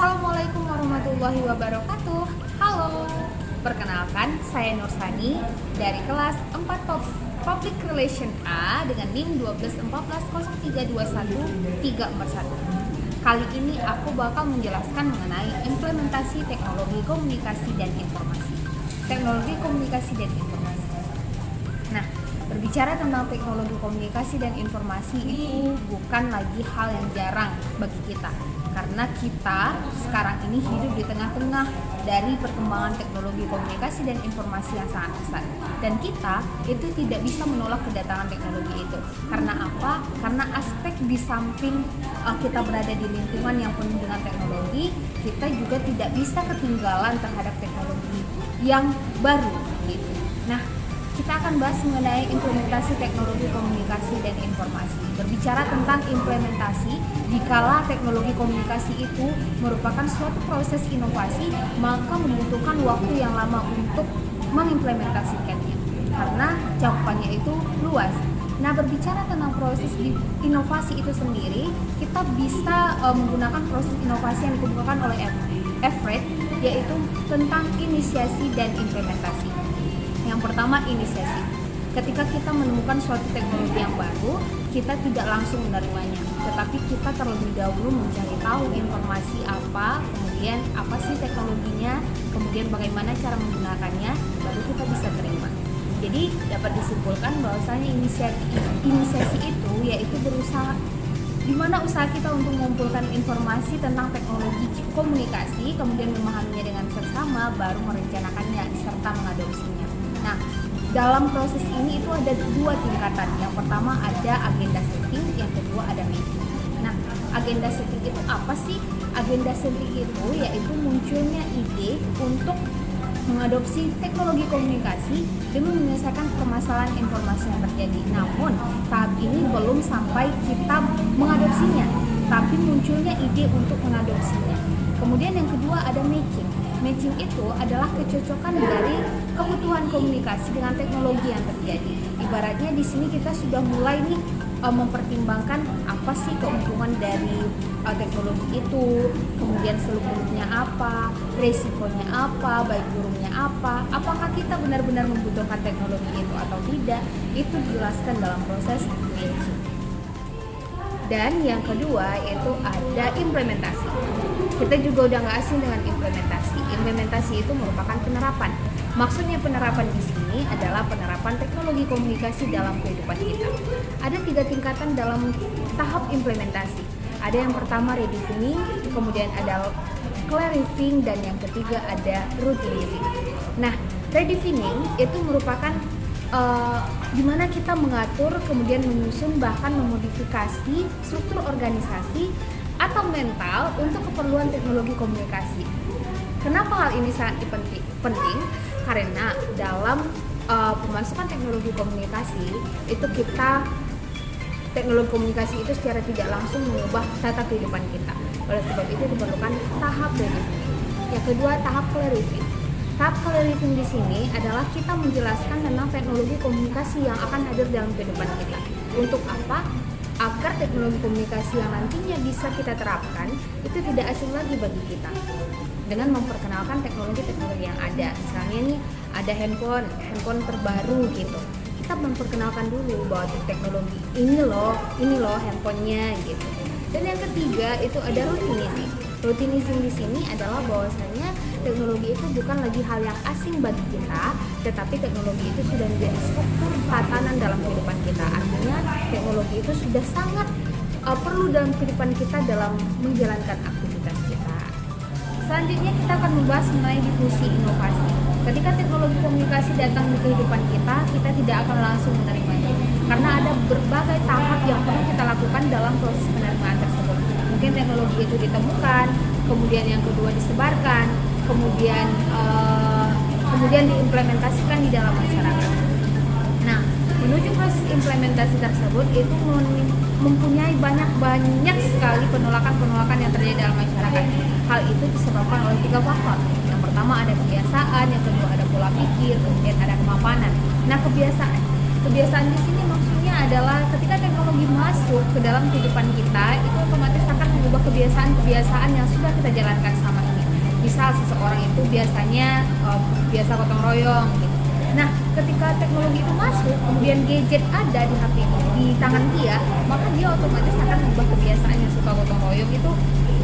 Assalamualaikum warahmatullahi wabarakatuh. Halo, perkenalkan saya Nursani dari kelas 4 Public Relation A dengan NIM 12140321341. Kali ini aku bakal menjelaskan mengenai implementasi teknologi komunikasi dan informasi. Teknologi komunikasi dan informasi. Nah, berbicara tentang teknologi komunikasi dan informasi itu bukan lagi hal yang jarang bagi kita, karena kita sekarang ini hidup di tengah-tengah dari perkembangan teknologi komunikasi dan informasi yang sangat pesat, dan kita itu tidak bisa menolak kedatangan teknologi itu. Karena apa? Karena aspek di samping kita berada di lingkungan yang penuh dengan teknologi, kita juga tidak bisa ketinggalan terhadap teknologi yang baru gitu. Nah, kita akan bahas mengenai implementasi teknologi komunikasi dan informasi. Berbicara tentang implementasi, jikalau teknologi komunikasi itu merupakan suatu proses inovasi, maka membutuhkan waktu yang lama untuk mengimplementasikannya, karena cakupannya itu luas. Nah, berbicara tentang proses inovasi itu sendiri, kita bisa menggunakan proses inovasi yang dikemukakan oleh Everett, yaitu tentang inisiasi dan implementasi. Yang pertama, inisiasi. Ketika kita menemukan suatu teknologi yang baru, kita tidak langsung menerimanya, tetapi kita terlebih dahulu mencari tahu informasi apa, kemudian apa sih teknologinya, kemudian bagaimana cara menggunakannya, baru kita bisa terima. Jadi dapat disimpulkan bahwasanya inisiasi itu yaitu berusaha, di mana usaha kita untuk mengumpulkan informasi tentang teknologi komunikasi, kemudian memahaminya dengan seksama, baru merencanakannya serta mengadopsinya. Nah, dalam proses ini itu ada dua tingkatan. Yang pertama ada agenda setting, yang kedua ada meeting. Nah, agenda setting itu apa sih? Agenda setting itu yaitu munculnya ide untuk mengadopsi teknologi komunikasi demi menyelesaikan permasalahan informasi yang terjadi. Namun, tahap ini belum sampai kita mengadopsinya, tapi munculnya ide untuk mengadopsinya. Kemudian yang kedua ada matching. Matching itu adalah kecocokan dari kebutuhan komunikasi dengan teknologi yang terjadi. Ibaratnya di sini kita sudah mulai nih mempertimbangkan apa sih keuntungan dari teknologi itu, kemudian seluk-beluknya apa, resikonya apa, baik buruknya apa, apakah kita benar-benar membutuhkan teknologi itu atau tidak, itu dijelaskan dalam proses matching. Dan yang kedua itu ada implementasi. Kita juga udah nggak asing dengan implementasi. Implementasi itu merupakan penerapan. Maksudnya penerapan di sini adalah penerapan teknologi komunikasi dalam kehidupan kita. Ada 3 tingkatan dalam tahap implementasi. Ada yang pertama redefining, kemudian ada clarifying, dan yang ketiga ada routinizing. Nah, redefining itu merupakan di mana kita mengatur, kemudian menyusun, bahkan memodifikasi struktur organisasi atau mental untuk keperluan teknologi komunikasi. Kenapa hal ini sangat penting? Karena dalam pemasukan teknologi komunikasi itu teknologi komunikasi itu secara tidak langsung mengubah tata kehidupan kita. Oleh sebab itu diperlukan tahap redefining. Yang kedua, tahap clarifying. Tahap clarifying di sini adalah kita menjelaskan tentang teknologi komunikasi yang akan hadir dalam kehidupan kita. Untuk apa? Agar teknologi komunikasi yang nantinya bisa kita terapkan itu tidak asing lagi bagi kita. Dengan memperkenalkan teknologi-teknologi yang ada. Misalnya nih ada handphone terbaru gitu. Kita memperkenalkan dulu bahwa teknologi ini loh handphonenya gitu. Dan yang ketiga itu ada routinizing. Routinizing di sini adalah bahwasanya teknologi itu bukan lagi hal yang asing bagi kita, tetapi teknologi itu sudah menjadi struktur tatanan dalam kehidupan kita. Artinya teknologi itu sudah sangat perlu dalam kehidupan kita dalam menjalankan aktivitas kita. Selanjutnya kita akan membahas mengenai difusi inovasi. Ketika teknologi komunikasi datang di kehidupan kita tidak akan langsung menerimanya, karena ada berbagai tahap yang perlu kita lakukan dalam proses penerimaan tersebut. Mungkin teknologi itu ditemukan, kemudian yang kedua disebarkan, kemudian diimplementasikan di dalam masyarakat. Nah, menuju proses implementasi tersebut itu mempunyai banyak sekali penolakan yang terjadi dalam masyarakat. Hal itu disebabkan oleh 3 faktor. Yang pertama ada kebiasaan, yang kedua ada pola pikir, kemudian ada kemapanan. Nah, kebiasaan di sini maksudnya adalah ketika teknologi masuk ke dalam kehidupan kita, itu otomatis akan mengubah kebiasaan-kebiasaan yang sudah kita jalankan selama ini. Misal seseorang itu biasanya biasa gotong royong gitu. Nah, ketika teknologi itu masuk, kemudian gadget ada di HP di tangan dia, maka dia otomatis akan mengubah kebiasaan yang suka gotong royong itu,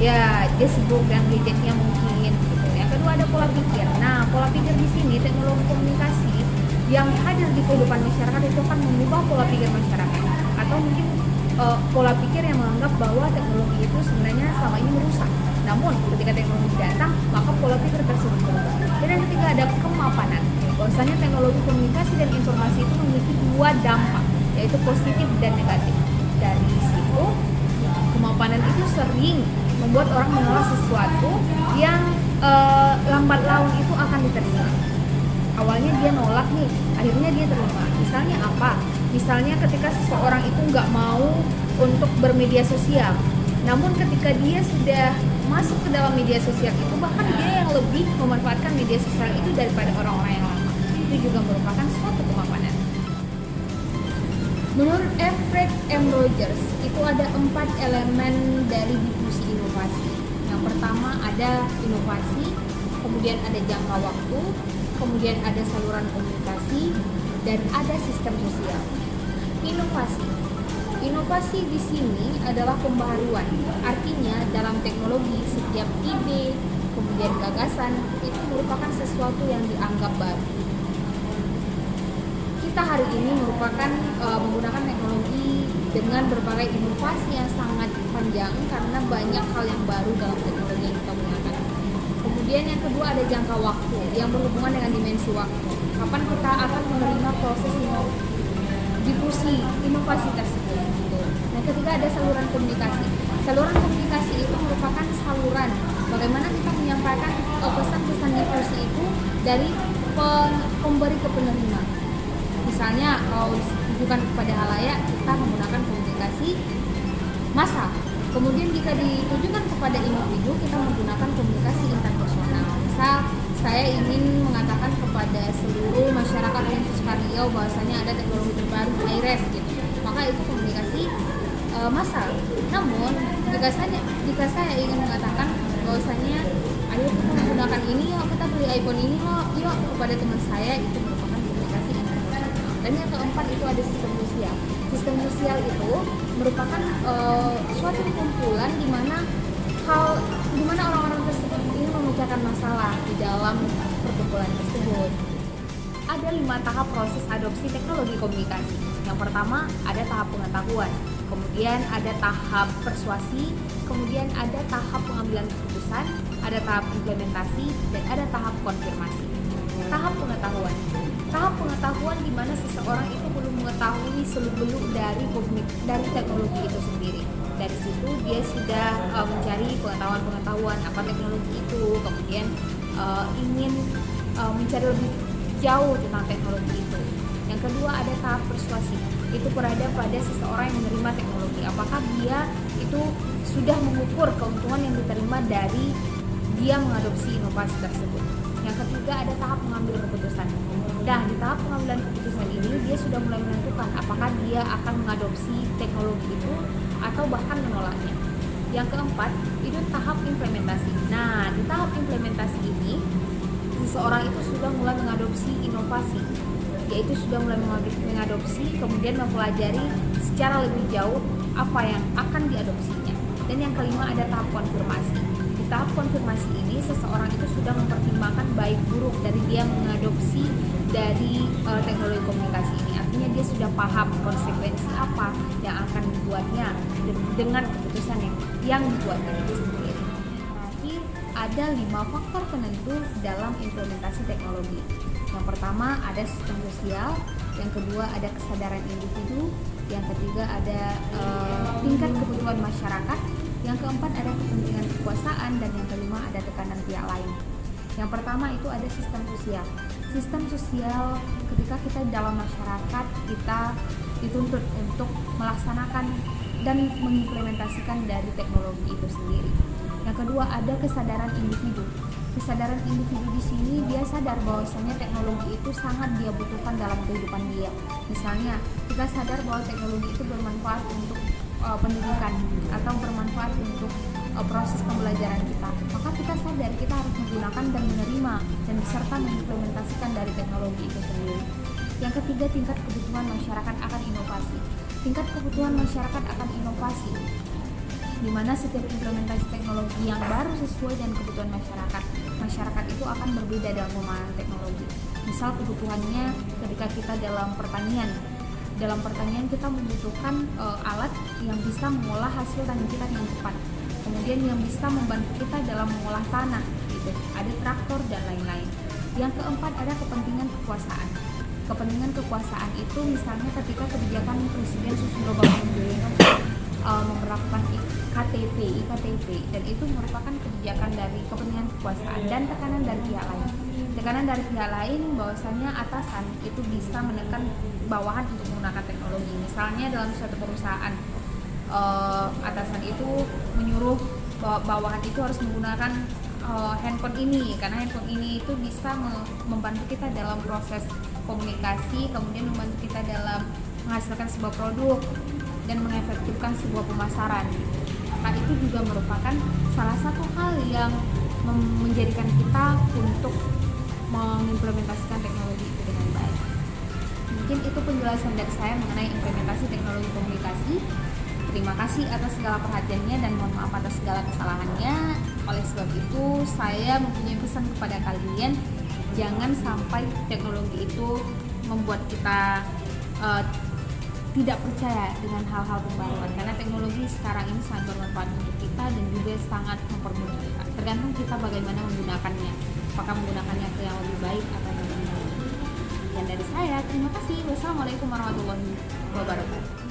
ya dia sibuk dengan gadgetnya mungkin gitu. Yang kedua ada pola pikir. Nah, pola pikir di sini teknologi komunikasi yang hadir di kehidupan masyarakat itu akan mengubah pola pikir masyarakat, atau mungkin pola pikir yang menganggap bahwa teknologi itu sebenarnya selama ini merusak. Namun ketika teknologi datang, maka pola pikir tersebut berubah. Dan yang ketiga ada kemapanan. Bahwasanya teknologi komunikasi dan informasi itu memiliki dua dampak, yaitu positif dan negatif. Dari situ, kemapanan itu sering membuat orang menolak sesuatu yang lambat laun itu akan diterima. Awalnya dia nolak nih, akhirnya dia terima. Misalnya apa? Misalnya ketika seseorang itu nggak mau untuk bermedia sosial, namun ketika dia sudah masuk ke dalam media sosial itu, bahkan dia yang lebih memanfaatkan media sosial itu daripada orang-orang yang lama. Itu juga merupakan suatu kemapanan. Menurut Everett M. Rogers, itu ada 4 elemen dari difusi inovasi. Yang pertama ada inovasi, kemudian ada jangka waktu, kemudian ada saluran komunikasi, dan ada sistem sosial. Inovasi di sini adalah pembaharuan. Artinya dalam teknologi setiap ide, kemudian gagasan itu merupakan sesuatu yang dianggap baru. Kita hari ini merupakan menggunakan teknologi dengan berbagai inovasi yang sangat panjang karena banyak hal yang baru dalam teknologi yang kita gunakan. Kemudian yang kedua ada jangka waktu yang berhubungan dengan dimensi waktu. Kapan kita akan menerima proses difusi inovasi tersebut gitu. Nah, ketika ada saluran komunikasi. Saluran komunikasi itu merupakan saluran bagaimana kita menyampaikan pesan-pesan difusi itu dari pemberi ke penerima. Misalnya kalau ditujukan kepada halayak, kita menggunakan komunikasi massa. Kemudian jika ditujukan kepada individu, kita menggunakan komunikasi interpersonal. Misal saya ingin mengatakan kepada seluruh masyarakat Universitas Riau bahwasanya ada teknologi terbaru IRES gitu. Maka itu komunikasi massal. Namun jika saya ingin mengatakan bahwasanya ayo kita menggunakan ini, yuk kita beli iPhone ini yuk kepada teman saya, itu merupakan komunikasi interpersonal. Dan yang keempat itu ada sistem sosial. Sistem sosial itu merupakan suatu kumpulan di mana orang-orang tersebut ingin memecahkan masalah di dalam perkumpulan tersebut. Ada 5 tahap proses adopsi teknologi komunikasi. Yang pertama ada tahap pengetahuan, kemudian ada tahap persuasi, kemudian ada tahap pengambilan keputusan, ada tahap implementasi, dan ada tahap konfirmasi. Tahap pengetahuan. Tahap pengetahuan di mana seseorang itu belum mengetahui seluk-beluk dari teknologi itu sendiri. Dari situ dia sudah mencari pengetahuan apa teknologi itu, kemudian ingin mencari lebih jauh tentang teknologi itu. Yang kedua ada tahap persuasi. Itu berada pada seseorang yang menerima teknologi. Apakah dia itu sudah mengukur keuntungan yang diterima dari dia mengadopsi inovasi tersebut. Yang ketiga ada tahap mengambil keputusan. Nah, di tahap pengambilan keputusan ini dia sudah mulai menentukan apakah dia akan mengadopsi teknologi itu atau bahkan menolaknya. Yang keempat itu tahap implementasi. Nah, di tahap implementasi ini seseorang itu sudah mulai mengadopsi inovasi, yaitu sudah mulai mengadopsi, kemudian mempelajari secara lebih jauh apa yang akan diadopsinya. Dan yang kelima ada tahap konfirmasi. Di tahap konfirmasi ini seseorang itu sudah mempertimbangkan baik buruk dari dia mengadopsi dari teknologi komunikasi ini. Artinya dia sudah paham konsekuensi apa yang akan dibuatnya dengan keputusan yang dibuatnya itu sendiri. Terakhir ada 5 faktor penentu dalam implementasi teknologi. Yang pertama ada sistem sosial, yang kedua ada kesadaran individu, yang ketiga ada tingkat kebutuhan masyarakat, yang keempat ada kepentingan kekuasaan, dan yang kelima ada tekanan pihak lain. Yang pertama itu ada sistem sosial. Sistem sosial ketika kita dalam masyarakat kita dituntut untuk melaksanakan dan mengimplementasikan dari teknologi itu sendiri. Yang kedua ada kesadaran individu. Kesadaran individu di sini dia sadar bahwasanya teknologi itu sangat dia butuhkan dalam kehidupan dia. Misalnya kita sadar bahwa teknologi itu bermanfaat untuk pendidikan atau bermanfaat untuk proses pembelajaran kita, maka kita sadar kita harus menggunakan dan menerima dan beserta mengimplementasikan dari teknologi itu sendiri. Yang ketiga, tingkat kebutuhan masyarakat akan inovasi. Tingkat kebutuhan masyarakat akan inovasi, di mana setiap implementasi teknologi yang baru sesuai dengan kebutuhan masyarakat itu akan berbeda dalam pemahaman teknologi. Misal kebutuhannya ketika kita dalam pertanian kita membutuhkan alat yang bisa mengolah hasil tani kita dengan cepat, kemudian yang bisa membantu kita dalam mengolah tanah, gitu. Ada traktor dan lain-lain. Yang keempat, ada kepentingan kekuasaan. Kepentingan kekuasaan itu misalnya ketika kebijakan Presiden Susilo Bambang Yudhoyono memperlakukan iktp, dan itu merupakan kebijakan dari kepentingan kekuasaan dan tekanan dari pihak lain. Tekanan dari pihak lain bahwasanya atasan itu bisa menekan bawahan untuk menggunakan teknologi. Misalnya dalam suatu perusahaan, atasan itu menyuruh bawahan itu harus menggunakan handphone ini, karena handphone ini itu bisa membantu kita dalam proses komunikasi, kemudian membantu kita dalam menghasilkan sebuah produk dan mengefektifkan sebuah pemasaran. Maka itu juga merupakan salah satu hal yang menjadikan kita untuk mengimplementasikan teknologi itu dengan baik. Mungkin itu penjelasan dari saya mengenai implementasi teknologi komunikasi. Terima kasih atas segala perhatiannya dan mohon maaf atas segala kesalahannya. Oleh sebab itu, saya mempunyai pesan kepada kalian, jangan sampai teknologi itu membuat kita tidak percaya dengan hal-hal pembaruan, karena teknologi sekarang ini sangat bermanfaat untuk kita dan juga sangat mempermudah kita. Tergantung kita bagaimana menggunakannya, apakah menggunakannya ke yang lebih baik atau yang lebih buruk. Sekian dari saya, terima kasih. Wassalamualaikum warahmatullahi wabarakatuh.